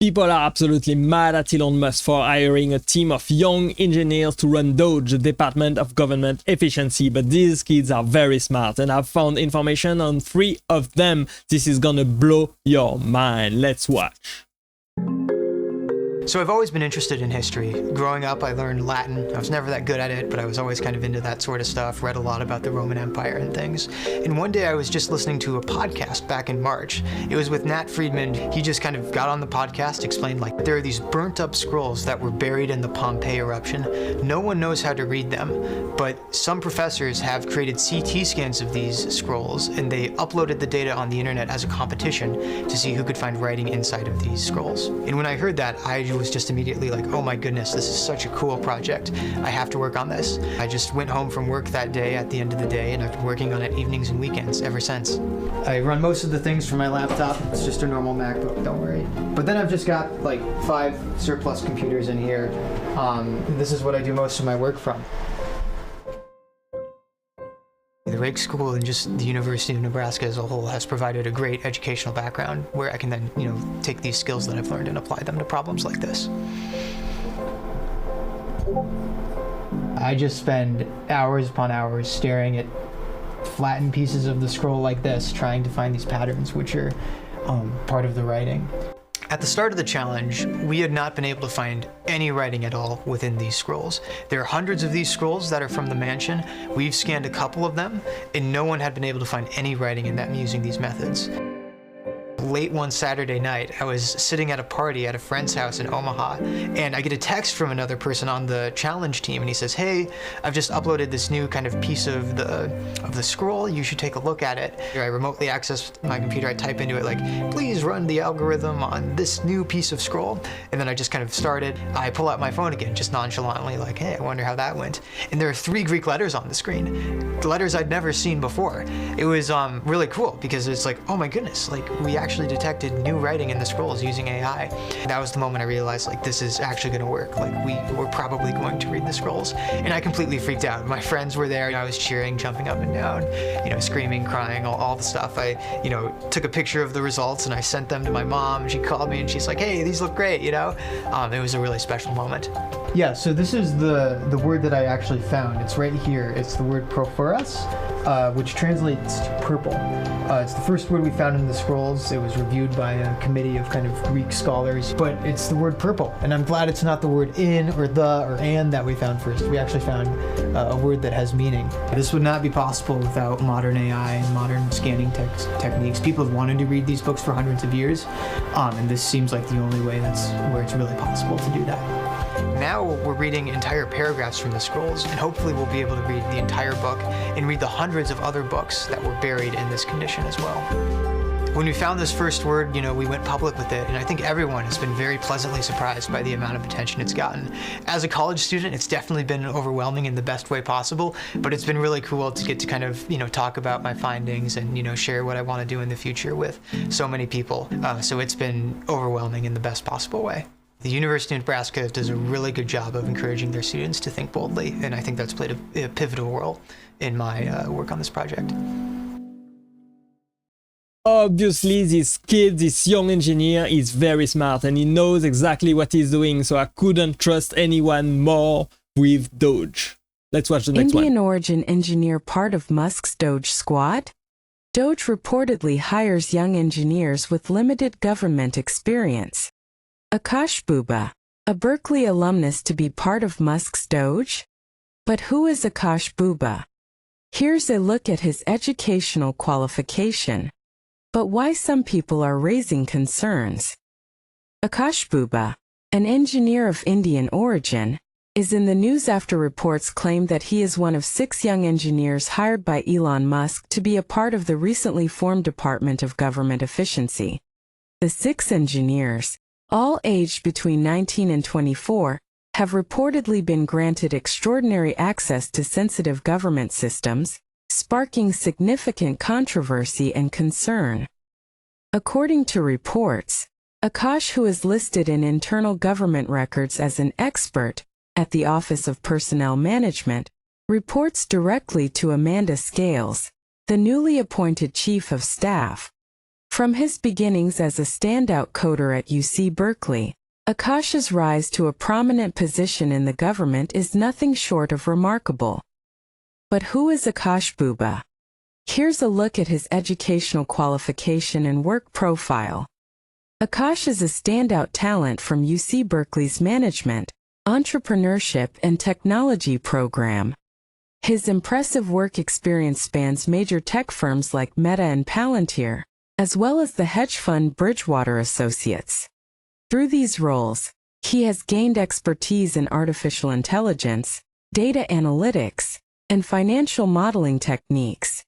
People are absolutely mad at Elon Musk for hiring a team of young engineers to run DOGE, the Department of Government Efficiency, but these kids are very smart and I've found information on 3 of them. This is gonna blow your mind. Let's watch. So I've always been interested in history. Growing up, I learned Latin. I was never that good at it, but I was always kind of into that sort of stuff, read a lot about the Roman Empire and things. And one day I was just listening to a podcast back in March. It was with Nat Friedman. He just kind of got on the podcast, explained like there are these burnt up scrolls that were buried in the Pompeii eruption. No one knows how to read them, but some professors have created CT scans of these scrolls, and they uploaded the data on the internet as a competition to see who could find writing inside of these scrolls. And when I heard that, I was just immediately like, oh my goodness, this is such a cool project. I have to work on this. I just went home from work that day at the end of the day, and I've been working on it evenings and weekends ever since. I run most of the things from my laptop. It's just a normal MacBook, don't worry. But then I've just got like 5 surplus computers in here. This is what I do most of my work from. The Rake School and just the University of Nebraska as a whole has provided a great educational background where I can then, take these skills that I've learned and apply them to problems like this. I just spend hours upon hours staring at flattened pieces of the scroll like this, trying to find these patterns which are part of the writing. At the start of the challenge, we had not been able to find any writing at all within these scrolls. There are hundreds of these scrolls that are from the mansion. We've scanned a couple of them, and no one had been able to find any writing in them using these methods. Late one Saturday night, I was sitting at a party at a friend's house in Omaha, and I get a text from another person on the challenge team, and he says, hey, I've just uploaded this new kind of piece of the scroll. You should take a look at it. I remotely access my computer. I type into it like, please run the algorithm on this new piece of scroll. And then I just kind of started. I pull out my phone again, just nonchalantly, like, hey, I wonder how that went. And there are 3 Greek letters on the screen, letters I'd never seen before. It was really cool because it's like, oh my goodness, like we actually detected new writing in the scrolls using AI. That was the moment I realized, like, this is actually going to work. Like, we're probably going to read the scrolls. And I completely freaked out. My friends were there, and I was cheering, jumping up and down, screaming, crying, all the stuff. I, took a picture of the results, and I sent them to my mom. She called me, and she's like, hey, these look great, It was a really special moment. Yeah, so this is the word that I actually found. It's right here. It's the word prophoros, which translates to purple. It's the first word we found in the scrolls. It was reviewed by a committee of kind of Greek scholars, but it's the word purple. And I'm glad it's not the word in or the or and that we found first. We actually found a word that has meaning. This would not be possible without modern AI and modern scanning techniques. People have wanted to read these books for hundreds of years, and this seems like the only way where it's really possible to do that. Now we're reading entire paragraphs from the scrolls, and hopefully we'll be able to read the entire book and read the hundreds of other books that were buried in this condition as well. When we found this first word, we went public with it, and I think everyone has been very pleasantly surprised by the amount of attention it's gotten. As a college student, it's definitely been overwhelming in the best way possible, but it's been really cool to get to kind of, talk about my findings and, share what I want to do in the future with so many people. So it's been overwhelming in the best possible way. The University of Nebraska does a really good job of encouraging their students to think boldly, and I think that's played a pivotal role in my work on this project. Obviously, this young engineer is very smart and he knows exactly what he's doing, so I couldn't trust anyone more with DOGE. Let's watch the next one. Indian origin engineer part of Musk's DOGE squad? DOGE reportedly hires young engineers with limited government experience. Akash Bobba, a Berkeley alumnus to be part of Musk's DOGE? But who is Akash Bobba? Here's a look at his educational qualification. But why some people are raising concerns. Akash Bobba, an engineer of Indian origin, is in the news after reports claim that he is one of 6 young engineers hired by Elon Musk to be a part of the recently formed Department of Government Efficiency. The 6 engineers, all aged between 19 and 24, have reportedly been granted extraordinary access to sensitive government systems, sparking significant controversy and concern. According to reports, Akash, who is listed in internal government records as an expert at the Office of Personnel Management, reports directly to Amanda Scales, the newly appointed Chief of Staff. From his beginnings as a standout coder at UC Berkeley, Akash's rise to a prominent position in the government is nothing short of remarkable. But who is Akash Bobba? Here's a look at his educational qualification and work profile. Akash is a standout talent from UC Berkeley's Management, Entrepreneurship and Technology program. His impressive work experience spans major tech firms like Meta and Palantir, as well as the hedge fund Bridgewater Associates. Through these roles, he has gained expertise in artificial intelligence, data analytics, and financial modeling techniques.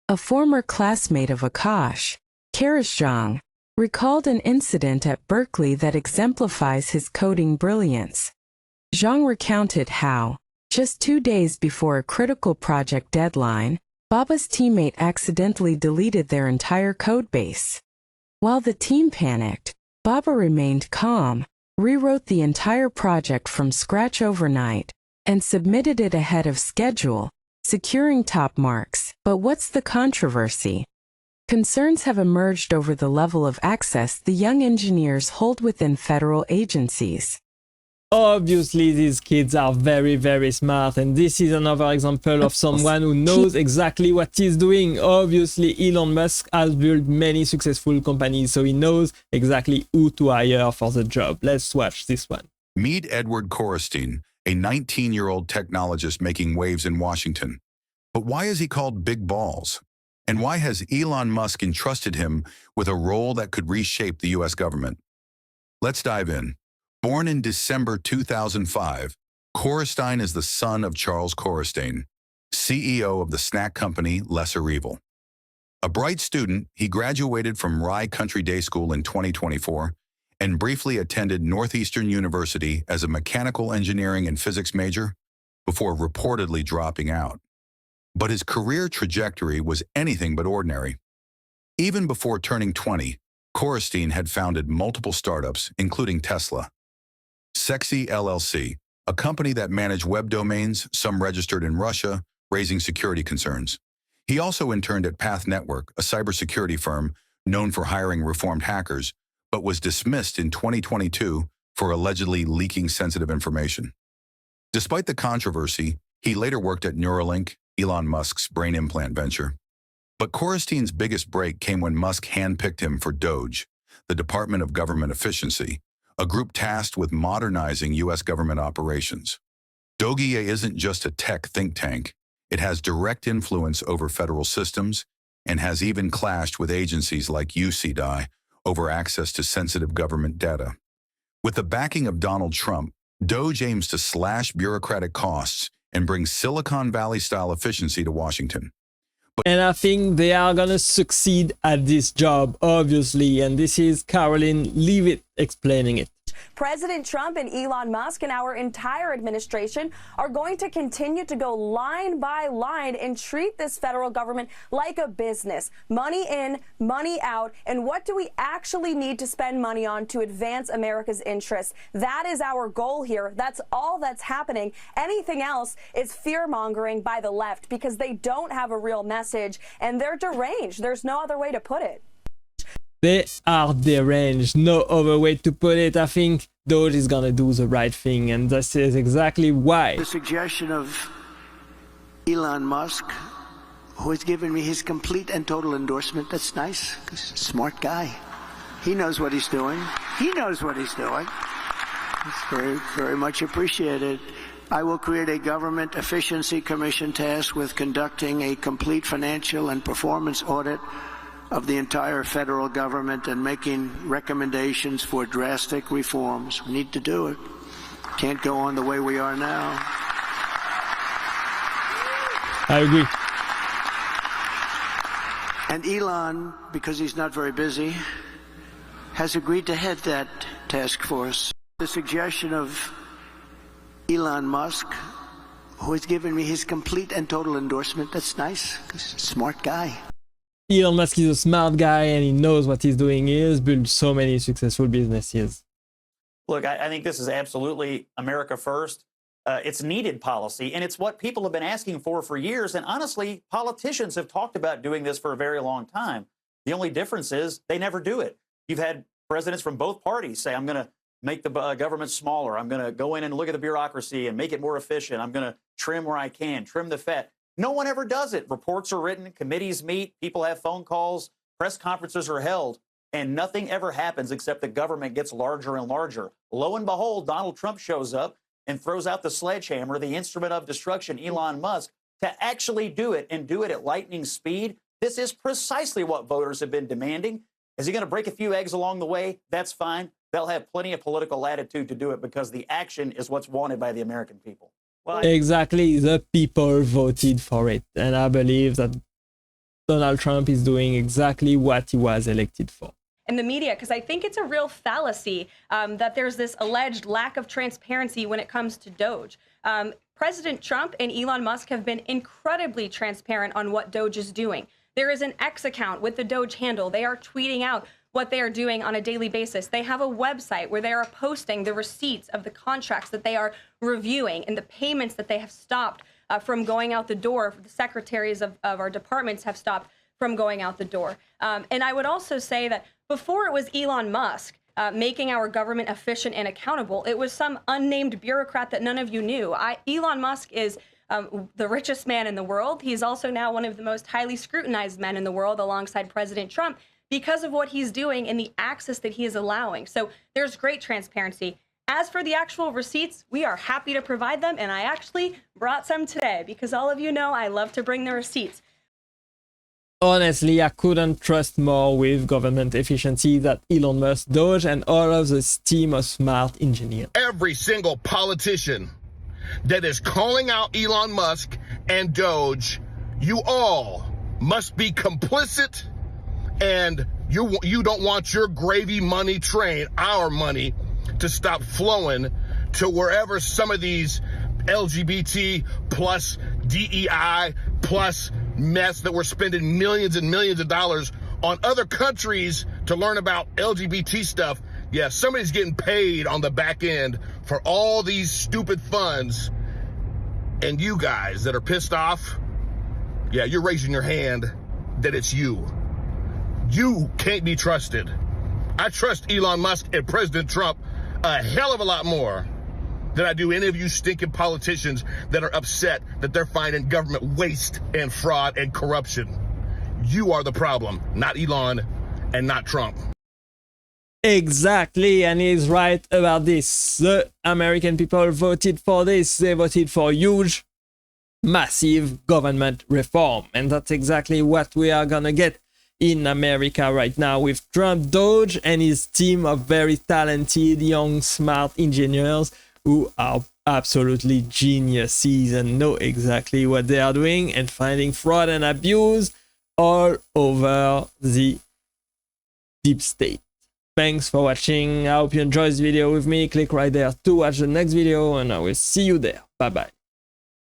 A former classmate of Akash, Coristine, recalled an incident at Berkeley that exemplifies his coding brilliance. Zhang recounted how, just 2 days before a critical project deadline, Bobba's teammate accidentally deleted their entire codebase. While the team panicked, Bobba remained calm, rewrote the entire project from scratch overnight, and submitted it ahead of schedule, securing top marks. But what's the controversy? Concerns have emerged over the level of access the young engineers hold within federal agencies. Obviously, these kids are very, very smart, and this is another example of someone who knows exactly what he's doing. Obviously, Elon Musk has built many successful companies, so he knows exactly who to hire for the job. Let's watch this one. Meet Edward Coristine, a 19-year-old technologist making waves in Washington. But why is he called Big Balls? And why has Elon Musk entrusted him with a role that could reshape the U.S. government? Let's dive in. Born in December 2005, Coristine is the son of Charles Coristine, CEO of the snack company Lesser Evil. A bright student, he graduated from Rye Country Day School in 2024 and briefly attended Northeastern University as a mechanical engineering and physics major before reportedly dropping out. But his career trajectory was anything but ordinary. Even before turning 20, Coristine had founded multiple startups, including Tesla.Sexy LLC, a company that managed web domains, some registered in Russia, raising security concerns. He also interned at Path Network, a cybersecurity firm known for hiring reformed hackers, but was dismissed in 2022 for allegedly leaking sensitive information. Despite the controversy, he later worked at Neuralink, Elon Musk's brain implant venture. But Coristine's biggest break came when Musk handpicked him for DOGE, the Department of Government Efficiency, a group tasked with modernizing U.S. government operations. DOGE isn't just a tech think tank. It has direct influence over federal systems and has even clashed with agencies like UChicago over access to sensitive government data. With the backing of Donald Trump, DOGE aims to slash bureaucratic costs and bring Silicon Valley-style efficiency to Washington. And I think they are gonna succeed at this job, obviously. And this is Caroline Leavitt explaining it. President Trump and Elon Musk and our entire administration are going to continue to go line by line and treat this federal government like a business. Money in, money out. And what do we actually need to spend money on to advance America's interests? That is our goal here. That's all that's happening. Anything else is fear-mongering by the left because they don't have a real message and they're deranged. There's no other way to put it. They are deranged, no other way to put it. I think DOGE is gonna do the right thing, and this is exactly why. The suggestion of Elon Musk, who has given me his complete and total endorsement, that's nice, 'cause he's a smart guy. He knows what he's doing. He knows what he's doing. It's very, very much appreciated. I will create a government efficiency commission tasked with conducting a complete financial and performance audit of the entire federal government and making recommendations for drastic reforms. We need to do it. Can't go on the way we are now. I agree. And Elon, because he's not very busy, has agreed to head that task force. The suggestion of Elon Musk, who has given me his complete and total endorsement, that's nice, 'cause he's a smart guy. Elon Musk is a smart guy and he knows what he's doing. He has built so many successful businesses. Look, I think this is absolutely America first. It's needed policy, and it's what people have been asking for years. And honestly, politicians have talked about doing this for a very long time. The only difference is they never do it. You've had presidents from both parties say, I'm going to make the government smaller. I'm going to go in and look at the bureaucracy and make it more efficient. I'm going to trim where I can, trim the fat. No one ever does it. Reports are written, committees meet, people have phone calls, press conferences are held, and nothing ever happens except the government gets larger and larger. Lo and behold, Donald Trump shows up and throws out the sledgehammer, the instrument of destruction, Elon Musk, to actually do it and do it at lightning speed. This is precisely what voters have been demanding. Is he going to break a few eggs along the way? That's fine. They'll have plenty of political latitude to do it because the action is what's wanted by the American people. Well, exactly, the people voted for it, and I believe that Donald Trump is doing exactly what he was elected for. In the media, because I think it's a real fallacy that there's this alleged lack of transparency when it comes to DOGE. President Trump and Elon Musk have been incredibly transparent on what DOGE is doing. There is an X account with the DOGE handle. They are tweeting out what they are doing on a daily basis. They have a website where they are posting the receipts of the contracts that they are reviewing and the payments that they have stopped from going out the door. The secretaries of our departments have stopped from going out the door. And I would also say that before it was Elon Musk making our government efficient and accountable, it was some unnamed bureaucrat that none of you knew. Elon Musk is the richest man in the world. He's also now one of the most highly scrutinized men in the world alongside President Trump because of what he's doing and the access that he is allowing. So there's great transparency. As for the actual receipts, we are happy to provide them. And I actually brought some today because all of you know I love to bring the receipts. Honestly, I couldn't trust more with government efficiency than Elon Musk, DOGE, and all of this team of smart engineers. Every single politician that is calling out Elon Musk and DOGE, you all must be complicit, and you don't want your gravy money train, our money, to stop flowing to wherever some of these LGBT plus DEI plus mess that we're spending millions and millions of dollars on other countries to learn about LGBT stuff. Yeah, somebody's getting paid on the back end for all these stupid funds. And you guys that are pissed off, yeah, you're raising your hand that it's you. You can't be trusted. I trust Elon Musk and President Trump a hell of a lot more than I do any of you stinking politicians that are upset that they're finding government waste and fraud and corruption. You are the problem, not Elon and not Trump. Exactly, and he's right about this. The American people voted for this. They voted for huge, massive government reform. And that's exactly what we are gonna get in America right now with Trump, DOGE, and his team of very talented, young, smart engineers who are absolutely geniuses and know exactly what they are doing and finding fraud and abuse all over the deep state. Thanks for watching. I hope you enjoyed this video with me. Click right there to watch the next video, and I will see you there. Bye bye.